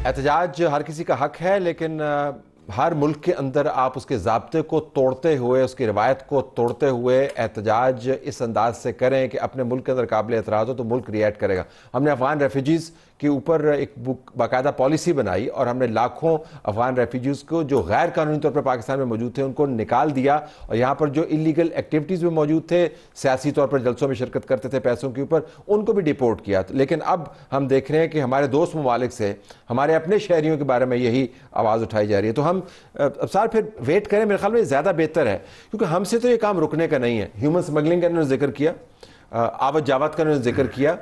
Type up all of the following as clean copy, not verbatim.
احتجاج ہر کسی کا حق ہے، لیکن ہر ملک کے اندر آپ اس کے ضابطے کو توڑتے ہوئے، اس کی روایت کو توڑتے ہوئے احتجاج اس انداز سے کریں کہ اپنے ملک کے اندر قابل اعتراض ہو تو ملک ریئیکٹ کرے گا۔ ہم نے افغان ریفیوجیز کے اوپر ایک باقاعدہ پالیسی بنائی اور ہم نے لاکھوں افغان ریفیوجیز کو جو غیر قانونی طور پر پاکستان میں موجود تھے ان کو نکال دیا، اور یہاں پر جو انلیگل ایکٹیویٹیز میں موجود تھے، سیاسی طور پر جلسوں میں شرکت کرتے تھے پیسوں کے اوپر، ان کو بھی ڈیپورٹ کیا۔ لیکن اب ہم دیکھ رہے ہیں کہ ہمارے دوست ممالک سے ہمارے اپنے شہریوں کے بارے میں یہی آواز اٹھائی جا رہی ہے۔ تو ہم اب سار پھر ویٹ کریں، میرے خیال میں زیادہ بہتر ہے، کیونکہ ہم سے تو یہ کام رکنے کا نہیں ہے۔ ہیومن سمگلنگ کا انہوں نے ذکر کیا، آوت جاوت کا انہوں نے ذکر کیا،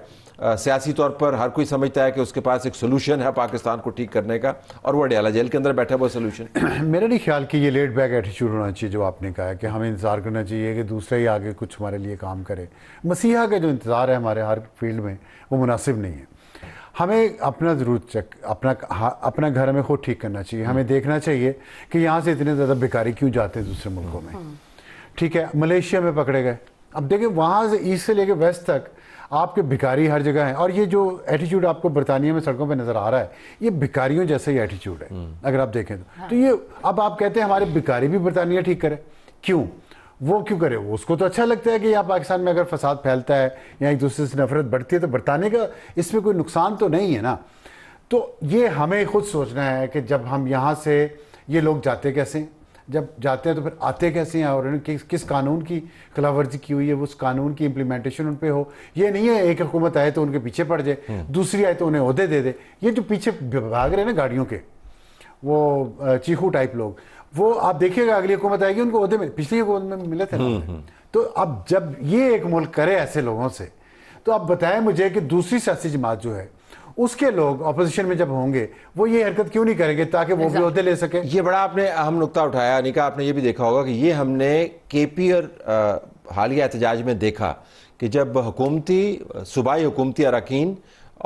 سیاسی طور پر ہر کوئی سمجھتا ہے کہ اس کے پاس ایک سلوشن ہے پاکستان کو ٹھیک کرنے کا، اور وہ اڈیالہ جیل کے اندر بیٹھا وہ سلوشن۔ میرا نہیں خیال کہ یہ لیٹ بیک ایٹیچیوڈ ہونا چاہیے جو آپ نے کہا ہے کہ ہمیں انتظار کرنا چاہیے کہ دوسرا ہی آگے کچھ ہمارے لیے کام کرے۔ مسیحا کا جو انتظار ہے ہمارے ہر فیلڈ میں وہ مناسب نہیں ہے۔ ہمیں اپنا ضرور اپنا گھر ہمیں خود ٹھیک کرنا چاہیے۔ ہمیں دیکھنا چاہیے کہ یہاں سے اتنے زیادہ بیکاری کیوں جاتے ہیں دوسرے ملکوں میں۔ ٹھیک ہے، ملیشیا میں پکڑے گئے، اب دیکھیں وہاں سے ایسٹ سے لے کے ویسٹ تک آپ کے بھکاری ہر جگہ ہیں، اور یہ جو ایٹیچیوڈ آپ کو برطانیہ میں سڑکوں پہ نظر آ رہا ہے یہ بھکاریوں جیسا ہی ایٹیچیوڈ ہے اگر آپ دیکھیں تو یہ اب آپ کہتے ہیں ہمارے بھکاری بھی برطانیہ ٹھیک کرے، کیوں؟ وہ کیوں کرے؟ اس کو تو اچھا لگتا ہے کہ یہاں پاکستان میں اگر فساد پھیلتا ہے یا ایک دوسرے سے نفرت بڑھتی ہے تو برطانیہ کا اس میں کوئی نقصان تو نہیں ہے نا۔ تو یہ ہمیں خود سوچنا ہے کہ جب ہم یہاں سے یہ لوگ جاتے کیسے ہیں، جب جاتے ہیں تو پھر آتے کیسے ہیں، اور انہوں نے کس قانون کی خلاف ورزی کی ہوئی ہے، اس قانون کی امپلیمنٹیشن ان پہ ہو۔ یہ نہیں ہے ایک حکومت آئے تو ان کے پیچھے پڑ جائے، دوسری آئے تو انہیں عہدے دے دے۔ یہ جو پیچھے بھاگ رہے ہیں نا گاڑیوں کے وہ چیخو ٹائپ لوگ، وہ آپ دیکھیے گا اگلی حکومت آئے گی ان کو عہدے میں، پچھلی حکومت میں ملے تھے نا۔ تو اب جب یہ ایک ملک کرے ایسے لوگوں سے، تو اب بتائیں مجھے کہ دوسری سیاسی جماعت جو ہے اس کے لوگ اپوزیشن میں جب ہوں گے وہ یہ حرکت کیوں نہیں کریں گے تاکہ وہ بھی عہدے لے سکیں؟ یہ بڑا آپ نے اہم نقطہ اٹھایا نکا، آپ نے یہ بھی دیکھا ہوگا کہ یہ ہم نے کے پی اور حالیہ احتجاج میں دیکھا کہ جب صوبائی حکومتی اراکین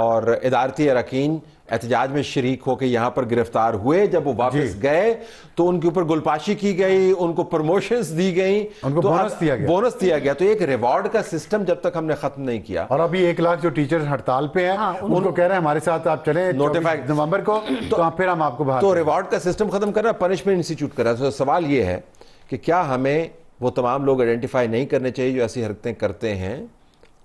اور ادارتی اراکین احتجاج میں شریک ہو کے یہاں پر گرفتار ہوئے، جب وہ واپس گئے تو ان کے اوپر گلپاشی کی گئی، ان کو پروموشنز دی گئیں، ان کو بونس دیا گیا۔ تو ایک ریوارڈ کا سسٹم جب تک ہم نے ختم نہیں کیا، اور ابھی 1 لاکھ جو ٹیچرز ہڑتال پہ ہیں ان کو کہہ رہے ہیں ہمارے ساتھ آپ چلیں 24 نومبر کو، تو پھر ہم آپ کو باہر۔ تو ریوارڈ کا سسٹم ختم کر رہا، پنشمنٹ انسٹیٹیوٹ کر رہا۔ تو سوال یہ ہے کہ کیا ہمیں وہ تمام لوگ آئیڈینٹیفائی نہیں کرنے چاہیے جو ایسی حرکتیں کرتے ہیں،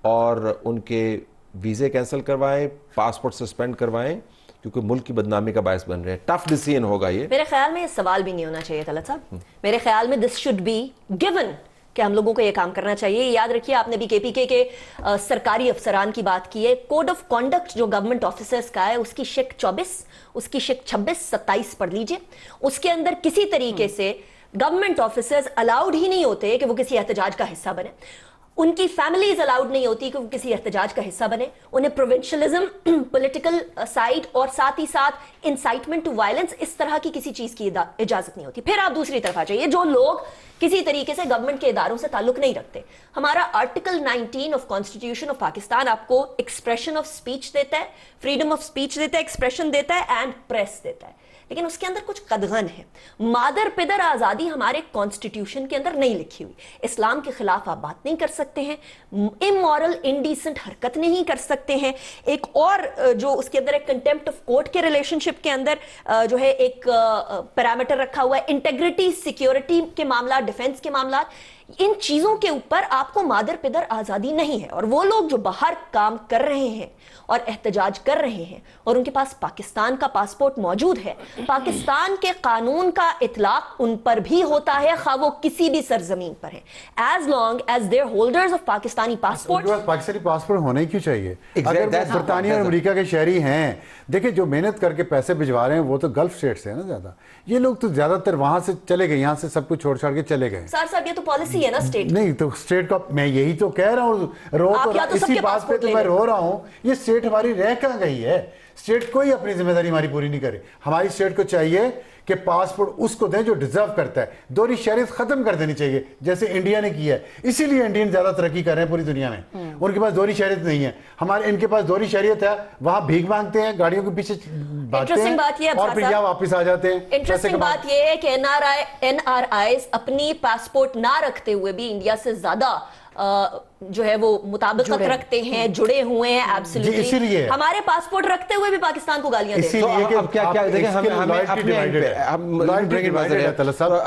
اور ان کے ویزے کینسل کروائیں، پاسپورٹ سسپینڈ کروائیں، کیونکہ ملک کی بدنامی کا باعث بن رہے ہیں۔ ٹف ڈیسیژن ہوگا یہ۔ میرے خیال میں یہ سوال بھی نہیں ہونا چاہیے طلعت صاحب، میرے خیال میں دس شوڈ بی گیون کہ ہم لوگوں کو یہ کام کرنا چاہیے۔ یاد رکھیے آپ نے بھی کے پی کے سرکاری افسران کی بات کی ہے، کوڈ آف کانڈکٹ جو گورنمنٹ آفیسرز کا ہے اس کی شک 24، اس کی شک 26، 27 پڑھ لیجئے۔ اس کے اندر کسی طریقے سے گورنمنٹ آفیسرز الاؤڈ ہی نہیں ہوتے کہ وہ کسی احتجاج کا حصہ بنے، ان کی فیملیز الاؤڈ نہیں ہوتی کہ وہ کسی احتجاج کا حصہ بنے، انہیں پروونشلزم، پولیٹیکل سائڈ اور ساتھ ہی ساتھ انسائٹمنٹ ٹو وائلنس اس طرح کی کسی چیز کی اجازت نہیں ہوتی۔ پھر آپ دوسری طرف آ جائیے، جو لوگ کسی طریقے سے گورنمنٹ کے اداروں سے تعلق نہیں رکھتے، ہمارا article 19 of constitution of Pakistan آپ کو ایکسپریشن آف سپیچ دیتا ہے، فریڈم آف سپیچ دیتا ہے، ایکسپریشن دیتا ہے اینڈ پریس دیتا ہے، لیکن اس کے اندر کچھ قدغن ہے۔ مادر پدر آزادی ہمارے کانسٹیٹیوشن کے اندر نہیں لکھی ہوئی، اسلام کے خلاف آپ بات نہیں کر سکتے ہیں، امورل انڈیسنٹ حرکت نہیں کر سکتے ہیں۔ ایک اور جو اس کے اندر ایک کنٹیمپٹ آف کورٹ کے ریلیشن شپ کے اندر جو ہے ایک پیرامیٹر رکھا ہوا ہے، انٹیگریٹی، سیکیورٹی کے معاملات، ڈیفنس کے معاملات، ان چیزوں کے اوپر آپ کو مادر پدر آزادی نہیں ہے۔ اور وہ لوگ جو باہر کام کر رہے ہیں اور احتجاج کر رہے ہیں اور ان کے پاس پاکستان کا پاسپورٹ موجود ہے، پاکستان کے قانون کا اطلاق ان پر بھی ہوتا ہے، خواہ وہ کسی بھی سرزمین پر ہے، as long as there holders of Pakistani passport. Pakistani passport ہونا ہی کیوں چاہیے اگر وہ برطانیہ اور امریکہ کے شہری ہیں؟ دیکھیں جو محنت کر کے پیسے بھجوا رہے ہیں وہ تو گلف اسٹیٹ سے ہے نا زیادہ، یہ لوگ تو زیادہ تر وہاں سے چلے گئے، یہاں سے سب کچھ چھوڑ چھاڑ کے چلے گئے۔ سر صاحب یہ تو پالیسی ہے نا اسٹیٹ، نہیں تو اسٹیٹ کا میں یہی تو کہہ رہا ہوں، اسی بات پہ تو میں رو رہا ہوں، یہ اسٹیٹ ہماری رہ کہاں گئی ہے؟ اسٹیٹ کوئی اپنی ذمہ داری ہماری پوری نہیں کرے۔ ہماری اسٹیٹ کو چاہیے کہ پاسپورٹ اس کو دیں جو ڈیزرو کرتا ہے. دوہری شہریت ختم کر دینی چاہیے جیسے انڈیا نے کیا ہے. اسی لیے انڈین زیادہ ترقی کر رہے ہیں پوری دنیا میں. ان کے پاس دوہری شہریت نہیں ہے. ان کے پاس دوہری شہریت ہے, وہاں بھیک مانگتے ہیں, گاڑیوں کے پیچھے بھاگتے ہیں اور پھر یہاں واپس آ جاتے ہیں. انٹرسٹنگ بات یہ ہے کہ NRIs اپنی پاسپورٹ نہ رکھتے ہوئے بھی انڈیا سے زیادہ جو ہے وہ مطابقت رکھتے ہیں, جڑے ہوئے ہیں. ایبسلیٹلی ہمارے پاسپورٹ رکھتے ہوئے بھی پاکستان کو گالیاں دیتے ہیں. اب کیا دیکھیں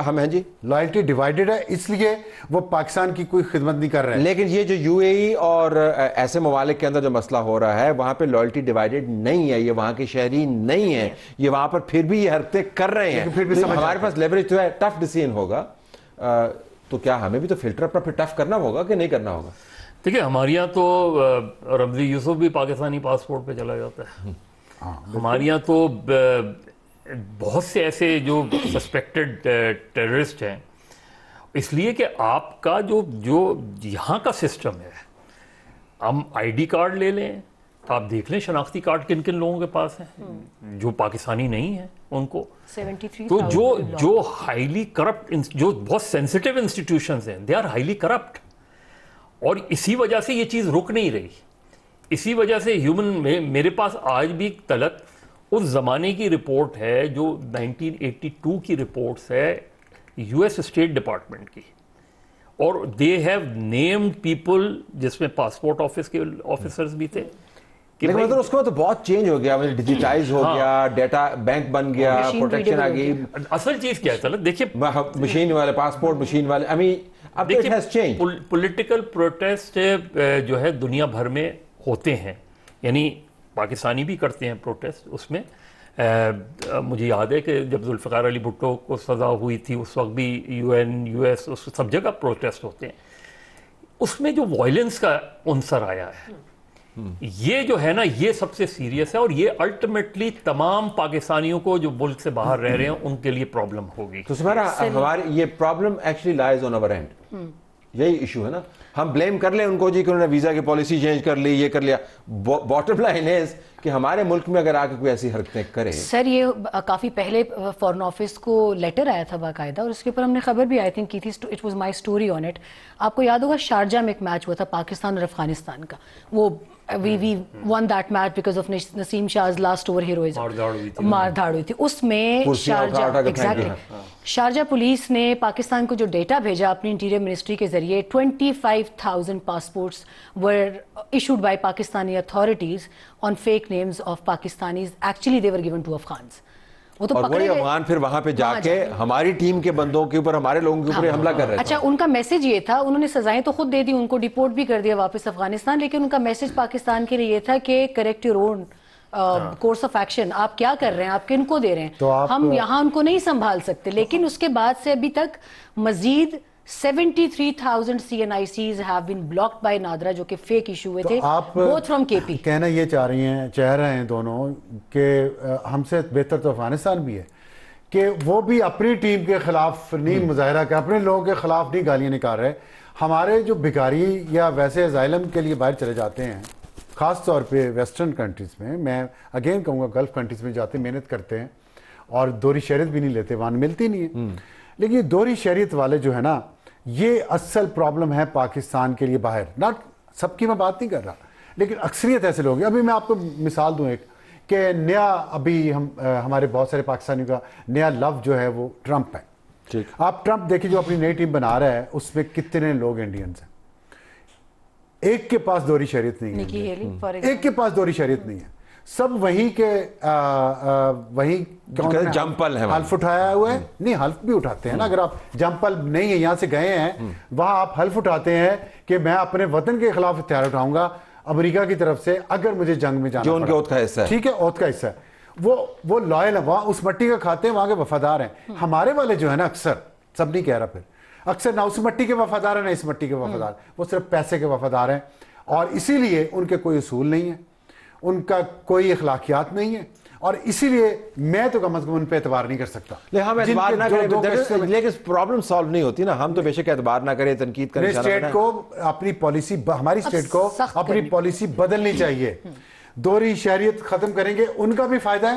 ہمیں جی لائلٹی ڈیوائیڈڈ ہے, اس لیے وہ پاکستان کی کوئی خدمت نہیں کر رہے ہیں. لیکن یہ جو UAE اور ایسے ممالک کے اندر جو مسئلہ ہو رہا ہے وہاں پہ لائلٹی ڈیوائیڈڈ نہیں ہے, یہ وہاں کے شہری نہیں ہیں, یہ وہاں پر پھر بھی یہ حرکتیں کر رہے ہیں. ہمارے پاس لیوریج تو ہے, ٹف ڈیسیژن ہوگا, تو کیا ہمیں بھی تو فلٹر اپنا پھر ٹف کرنا ہوگا کہ نہیں کرنا ہوگا؟ دیکھیں ہمارے یہاں تو رمزی یوسف بھی پاکستانی پاسپورٹ پہ چلا جاتا ہے. ہمارے یہاں تو بہت سے ایسے جو سسپیکٹڈ ٹیررسٹ ہیں, اس لیے کہ آپ کا جو یہاں کا سسٹم ہے, ہم ID کارڈ لے لیں, آپ دیکھ لیں شناختی کارڈ کن کن لوگوں کے پاس ہیں جو پاکستانی نہیں ہیں ان کو. تو جو ہائیلی کرپٹ, جو بہت سینسٹیو انسٹیٹیوشنز ہیں, دے آر ہائیلی کرپٹ, اور اسی وجہ سے یہ چیز رک نہیں رہی. اسی وجہ سے میرے پاس آج بھی تلک اس زمانے کی رپورٹ ہے جو 1982 کی رپورٹس ہے US اسٹیٹ ڈپارٹمنٹ کی, اور دے ہیو نیمڈ پیپل جس میں پاسپورٹ آفس کے آفیسرز بھی تھے. لیکن مطلب اس کو تو بہت چینج ہو گیا, ڈیجیٹائز ہو گیا, ڈیٹا بینک بن گیا, پروٹیکشن آ گئی. اصل چیز کیا ہے چلو دیکھیے, مشین والے پاسپورٹ مشین والے, پولیٹیکل پروٹیسٹ جو ہے دنیا بھر میں ہوتے ہیں, یعنی پاکستانی بھی کرتے ہیں پروٹیسٹ. اس میں مجھے یاد ہے کہ جب ذوالفقار علی بھٹو کو سزا ہوئی تھی اس وقت بھی UN US اس سب جگہ پروٹیسٹ ہوتے ہیں. اس میں جو وائلنس کا عنصر آیا ہے, یہ جو ہے نا یہ سب سے سیریس ہے, اور یہ الٹیمیٹلی تمام پاکستانیوں کو جو ملک سے باہر رہ رہے ہیں ان کے لیے پرابلم ہوگی. تو ہماری یہ problem actually لائز on hour and, یہی ایشو ہے نا. ہم بلیم کر لیں ان کو جی کہ انہوں نے ویزا کی پالیسی چینج کر لی, یہ کر لیا. باٹم لائن از کہ ہمارے ملک میں اگر آگے کوئی ایسی حرکتیں کرے. سر یہ کافی پہلے فارن آفس کو لیٹر آیا تھا باقاعدہ, اور اس کے اوپر ہم نے خبر بھی آئی تھنک کی تھی, it was my story on it. آپ کو یاد ہوگا شارجہ میں ایک میچ ہوا تھا پاکستان اور افغانستان کا, وہ we won that match because of Naseem شاہ's last over heroism, مار دھاڑ ہوئی تھی. اس میں شارجہ پولیس نے پاکستان کو جو ڈیٹا بھیجا اپنی انٹیریئر منسٹری کے ذریعے, 25,000 passports were issued by Pakistani authorities on fake names of Pakistanis. Actually they were given to Afghans. اور وہی افغان پھر وہاں پہ جا کے ہماری ٹیم کے بندوں کے اوپر, ہمارے لوگوں کے اوپر حملہ کر رہے تھے. اچھا, ان کا میسج یہ تھا, انہوں نے سزائیں تو خود دے دی, ان کو ڈیپورٹ بھی کر دیا واپس افغانستان, لیکن ان کا میسج پاکستان کے لیے یہ تھا کہ correct your own course of action. آپ کیا کر رہے ہیں, آپ کن کو دے رہے ہیں, ہم یہاں ان کو نہیں سنبھال سکتے. لیکن اس کے بعد سے ابھی تک مزید 73,000 CNICs have been blocked by NADRA, جو کہ فیک ایشو ہوئے تھے, both from KP. کہنا یہ چاہ رہے ہیں دونوں کہ ہم سے بہتر تو افغانستان بھی ہے کہ وہ بھی اپنی ٹیم کے خلاف نہیں مظاہرہ کر, اپنے لوگوں کے خلاف نہیں گالیاں نکال رہے. ہمارے جو بھکاری یا ویسے اسائلم کے لیے باہر چلے جاتے ہیں, خاص طور پہ ویسٹرن کنٹریز میں اگین کہوں گا گلف کنٹریز میں جاتے محنت کرتے ہیں اور دوہری شہریت بھی نہیں لیتے, وہاں ملتی نہیں ہے. لیکن یہ دوہری شہریت والے جو ہے نا, یہ اصل پرابلم ہے پاکستان کے لیے باہر. ناٹ سب کی میں بات نہیں کر رہا, لیکن اکثریت ایسے لوگ ہیں. ابھی میں آپ کو مثال دوں ایک, کہ نیا ابھی ہمارے بہت سارے پاکستانیوں کا نیا لو جو ہے وہ ٹرمپ ہے. آپ ٹرمپ دیکھیں جو اپنی نئی ٹیم بنا رہا ہے, اس میں کتنے لوگ انڈینز ہیں. ایک کے پاس دوہری شہریت نہیں ہے, ایک کے پاس دوہری شہریت نہیں ہے. سب وہیں کے وہیں جمپل ہے, حلف اٹھایا ہوا ہے. نہیں, حلف بھی اٹھاتے ہیں نا. اگر آپ جمپل نہیں ہے, یہاں سے گئے ہیں, وہاں آپ حلف اٹھاتے ہیں کہ میں اپنے وطن کے خلاف ہتھیار اٹھاؤں گا امریکہ کی طرف سے اگر مجھے جنگ میں جانا, جو ان کے اوت کا حصہ ہے. ٹھیک ہے, اوت کا حصہ ہے. وہ لائل ہیں, وہاں اس مٹی کا کھاتے ہیں, وہاں کے وفادار ہیں. ہمارے والے جو ہے نا, اکثر, سب نہیں کہہ رہا, پھر اکثر نہ اس مٹی کے وفادار ہیں نہ اس مٹی کے وفادار, وہ صرف پیسے کے وفادار ہیں. اور اسی لیے ان کے کوئی اصول نہیں ہے, ان کا کوئی اخلاقیات نہیں ہے, اور اسی لیے میں تو کم از کم ان پہ اعتبار نہیں کر سکتا. ہم اعتبار نہ کریں, لیکن پرابلم سالو نہیں ہوتی نا. ہم تو بے شک اعتبار نہ کریں, تنقید کریں. اسٹیٹ کو اپنی پالیسی, ہماری اسٹیٹ کو اپنی پالیسی بدلنی چاہیے. دوہری شہریت ختم کریں گے, ان کا بھی فائدہ ہے,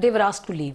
they were asked to leave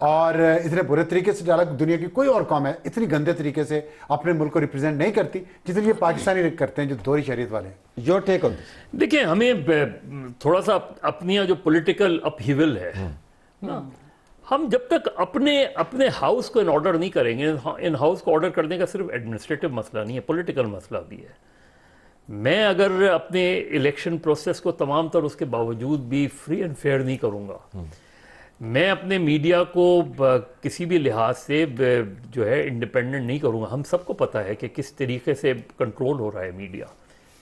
اور اتنے برے طریقے سے ڈالا. دنیا کی کوئی اور قوم ہے اتنی گندے طریقے سے اپنے ملک کو ریپرزینٹ نہیں کرتی جتنے یہ پاکستانی کرتے ہیں جو دوہری شریعت والے ہیں. یور ٹیک آن دس. دیکھیں ہمیں تھوڑا سا اپنی جو پولیٹیکل اپہیول ہے نا, ہم جب تک اپنے ہاؤس کو ان آرڈر نہیں کریں گے, ان ہاؤس کو آرڈر کرنے کا صرف ایڈمنسٹریٹو مسئلہ نہیں ہے, پولیٹیکل مسئلہ بھی ہے. میں اگر اپنے الیکشن پروسیس کو تمام تر اس کے باوجود بھی فری اینڈ فیئر نہیں کروں گا, میں اپنے میڈیا کو کسی بھی لحاظ سے جو ہے انڈیپینڈنٹ نہیں کروں گا. ہم سب کو پتہ ہے کہ کس طریقے سے کنٹرول ہو رہا ہے میڈیا,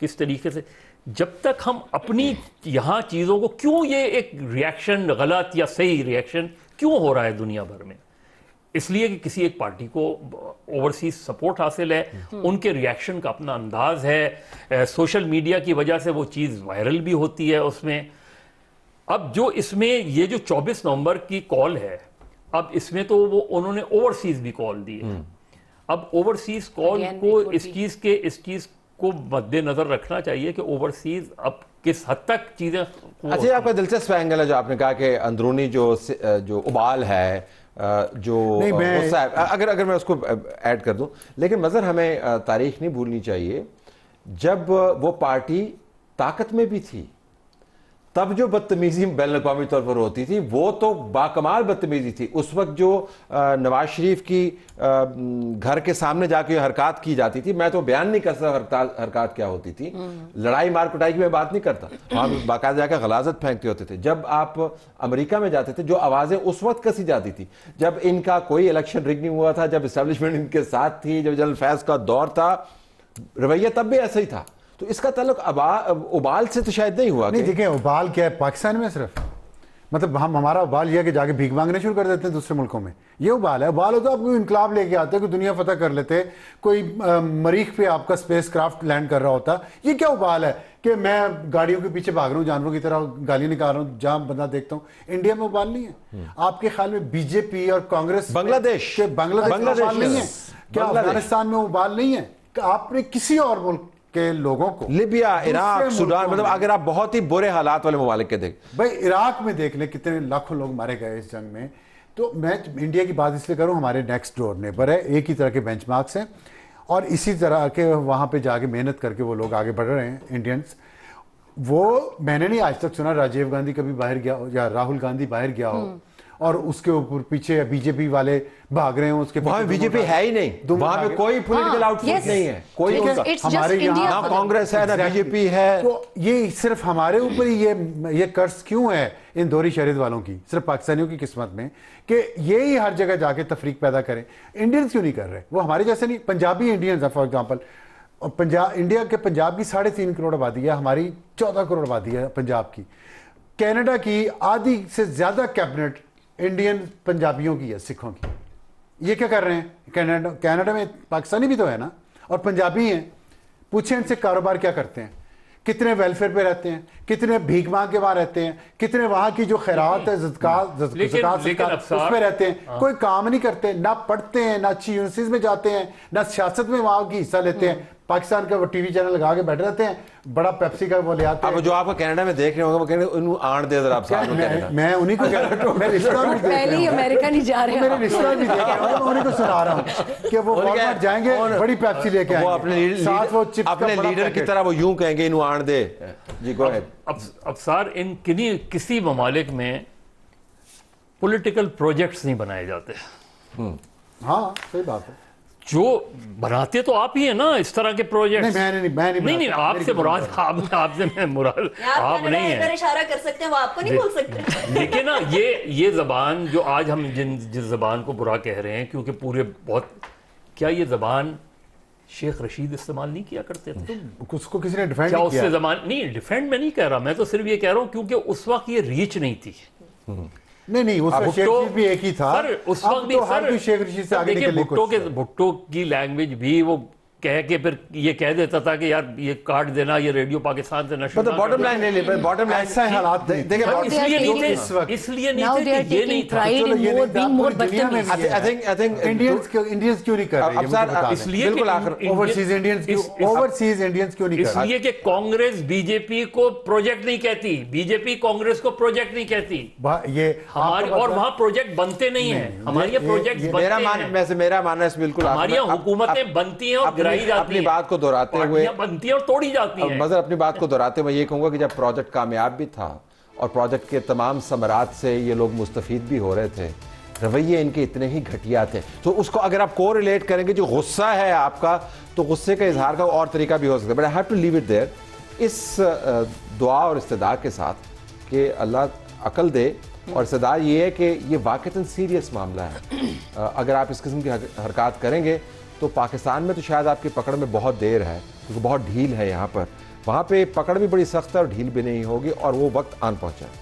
کس طریقے سے. جب تک ہم اپنی یہاں چیزوں کو, کیوں یہ ایک ریاکشن غلط یا صحیح ریاکشن کیوں ہو رہا ہے دنیا بھر میں, اس لیے کہ کسی ایک پارٹی کو اوورسیز سپورٹ حاصل ہے, ان کے ریاکشن کا اپنا انداز ہے, سوشل میڈیا کی وجہ سے وہ چیز وائرل بھی ہوتی ہے اس میں. اب جو اس میں یہ جو 24 نومبر کی کال ہے, اب اس میں تو وہ انہوں نے اوورسیز بھی کال دی ہے. اب اوورسیز کال کو اس چیز کو مد نظر رکھنا چاہیے کہ اوورسیز اب کس حد تک چیزیں. اچھا, آپ کا دلچسپ اینگل ہے جو آپ نے کہا کہ اندرونی جو ابال ہے, جو اگر میں اس کو ایڈ کر دوں, لیکن مظہر ہمیں تاریخ نہیں بھولنی چاہیے, جب وہ پارٹی طاقت میں بھی تھی تب جو بدتمیزی بین الاقوامی طور پر ہوتی تھی وہ تو باکمال بدتمیزی تھی. اس وقت جو نواز شریف کی گھر کے سامنے جا کے حرکات کی جاتی تھی, میں تو بیان نہیں کر سکتا حرکات کیا ہوتی تھی, لڑائی مار کٹائی کی میں بات نہیں کرتا, ہم باقاعدہ جا کے غلاظت پھینکتے ہوتے تھے. جب آپ امریکہ میں جاتے تھے جو آوازیں اس وقت کسی جاتی تھی, جب ان کا کوئی الیکشن رگ نہیں ہوا تھا, جب اسٹیبلشمنٹ ان کے ساتھ تھی, جب جنرل فیض کا دور تھا, رویہ تب بھی ایسا ہی تھا. تو اس کا تعلق ابال سے تو شاید نہیں ہوا. نہیں دیکھیں, ابال کیا ہے پاکستان میں صرف, مطلب ہمارا ابال یہ ہے کہ جا کے بھیک مانگنے شروع کر دیتے ہیں دوسرے ملکوں میں, یہ ابال ہے. ابال ہوتا ہے آپ کو انقلاب لے کے آتے ہیں, کوئی دنیا فتح کر لیتے, کوئی مریخ پہ آپ کا اسپیس کرافٹ لینڈ کر رہا ہوتا. یہ کیا ابال ہے کہ میں گاڑیوں کے پیچھے بھاگ رہا ہوں, جانوروں کی طرح گالیاں نکال رہا ہوں جہاں بندہ دیکھتا ہوں. انڈیا میں ابال نہیں ہے. آپ کے خیال میں بی جے پی اور کانگریس بنگلہ دیش ابال نہیں ہے کیا؟ افغانستان میں ابال نہیں ہے کہ آپ نے کسی اور ملک کے لوگوں کو, لیبیا, عراق, سودان, مطلب اگر آپ بہت ہی برے حالات والے ممالک کے دیکھ, بھائی عراق میں دیکھ لیں کتنے لاکھوں لوگ مارے گئے اس جنگ میں. تو میں انڈیا کی بات اس لیے کروں, ہمارے نیکسٹ ڈور نیبر ہے, ایک ہی طرح کے بینچ مارکس ہیں, اور اسی طرح کے وہاں پہ جا کے محنت کر کے وہ لوگ آگے بڑھ رہے ہیں انڈینس. وہ میں نے نہیں آج تک سنا راجیو گاندھی کبھی باہر گیا ہو یا راہل گاندھی باہر گیا ہو اور اس کے اوپر پیچھے بی جے پی والے بھاگ رہے ہیں. اس کے وہاں بی جے پی ہے ہی نہیں, وہاں پہ کوئی پولیٹیکل آؤٹ فٹ نہیں ہے, کوئی ہمارے یہاں نہ کانگریس ہے نہ بی جے پی ہے. تو یہ صرف ہمارے اوپر ہی یہ قرض کیوں ہے ان دوہری شہریت والوں کی, صرف پاکستانیوں کی قسمت میں, کہ یہی ہر جگہ جا کے تفریق پیدا کریں. انڈینز کیوں نہیں کر رہے؟ وہ ہمارے جیسے نہیں, پنجابی انڈینز ہیں فار ایگزامپل. انڈیا کے پنجاب کی 3.5 کروڑ آبادی ہے, ہماری 14 کروڑ آبادی ہے پنجاب کی. کینیڈا کی آدھی سے زیادہ کیبنٹ انڈین پنجابیوں کی ہے, سکھوں کی. یہ کیا کر رہے ہیں؟ کینیڈا میں پاکستانی بھی تو ہے نا, اور پنجابی ہیں. پوچھیں ان سے کاروبار کیا کرتے ہیں, کتنے ویلفیئر پہ رہتے ہیں, کتنے بھیک مانگ کے وہاں رہتے ہیں, کتنے وہاں کی جو خیرات ہے زکات اس میں رہتے ہیں. کوئی کام نہیں کرتے, نہ پڑھتے ہیں, نہ اچھی یونیورسٹیز میں جاتے ہیں, نہ سیاست میں وہاں کی حصہ لیتے ہیں. پاکستان کا وہ ٹی وی چینل لگا کے بیٹھے رہتے ہیں, بڑا پیپسی کا وہ لے آتے ہیں. اب جو آپ کو کینیڈا میں دیکھ رہے ہوں گے وہ کہیں گے انہوں آن دے ذرا آپ ساتھ میں. میں انہیں کو کہہ رہا ہوں, میں رشتہ بھی دیکھ پہلے ہی امریکہ نہیں جا رہے, میرے رشتہ بھی دیکھ رہا ہوں, انہیں کو سنا رہا ہوں کہ وہ والمارٹ جائیں گے, بڑی پیپسی لے کے آئیں گے, ساتھ وہ چپس کا اپنے لیڈر کی طرح وہ یوں کہیں گے انہوں آن دے. جی گو اہیڈ. اب سر ان کسی ممالک میں پولیٹیکل پروجیکٹس نہیں بنائے جاتے. ہاں صحیح بات ہے. جو بناتے تو آپ ہی ہیں نا اس طرح کے پروجیکٹس. نہیں آپ سے مراد آپ سے میں مراد آپ نہیں ہیں. اشارہ کر سکتے ہیں, وہ آپ کو نہیں بول سکتے. دیکھیں نا یہ زبان جو آج ہم جس زبان کو برا کہہ رہے ہیں, کیونکہ پورے بہت, کیا یہ زبان شیخ رشید استعمال نہیں کیا کرتے تھے؟ اس کو کسی نے ڈیفینڈ کیا اس سے زبان نہیں, ڈیفینڈ میں نہیں کہہ رہا, میں تو صرف یہ کہہ رہا ہوں کیونکہ اس وقت یہ ریچ نہیں تھی. نہیں اس وقت شیخ رشید بھی ایک ہی تھا. سر اس وقت بھی سر شیخ رشید سے آگے نکلنے کی کوشش. بھٹو کی لینگویج بھی وہ کہہ کے پھر یہ کہہ دیتا تھا کہ یار یہ کاٹ دینا, یہ ریڈیو پاکستان سے نشر تو باٹم لائن لے لیں, باٹم لائن ایسا حالات دیکھیں اس لیے نہیں تھے کہ یہ نہیں تھا. انڈینز کیوں نہیں کر رہے, اس لیے اوورسیز انڈینز کیوں نہیں کر رہے, اس لیے کہ کانگریس بی جے پی کو پروجیکٹ نہیں کہتی, بی جے پی کانگریس کو پروجیکٹ نہیں کہتی, یہ ہمارے اور وہاں پروجیکٹ بنتے نہیں ہیں, ہمارے پروجیکٹ میرا ماننا ہے بالکل ہماری حکومتیں بنتی ہیں اور گرائی جاتی ہیں, اپنی بات کو دہراتے ہوئے بنتی ہیں اور توڑی جاتی ہیں. مظہر اپنی بات کو دہراتے ہوئے یہ کہوں گا کہ جب پروجیکٹ کامیاب بھی تھا اور پروجیکٹ کے تمام ثمرات سے یہ لوگ مستفید بھی ہو رہے تھے, رویے ان کے اتنے ہی گھٹیا تھے, تو اس کو اگر آپ کو ریلیٹ کریں گے جو غصہ ہے آپ کا, تو غصے کا اظہار کا اور طریقہ بھی ہو سکتا ہے. But I have to leave it there, اس دعا اور استدعا کے ساتھ کہ اللہ عقل دے, اور استدعا یہ ہے کہ یہ واقعتاً سیریس معاملہ ہے. اگر آپ اس قسم کی حرکات کریں گے تو پاکستان میں تو شاید آپ کی پکڑ میں بہت دیر ہے, کیونکہ بہت ڈھیل ہے یہاں پر, وہاں پہ پکڑ بھی بڑی سخت ہے اور ڈھیل بھی نہیں ہوگی, اور وہ وقت آن پہنچا ہے.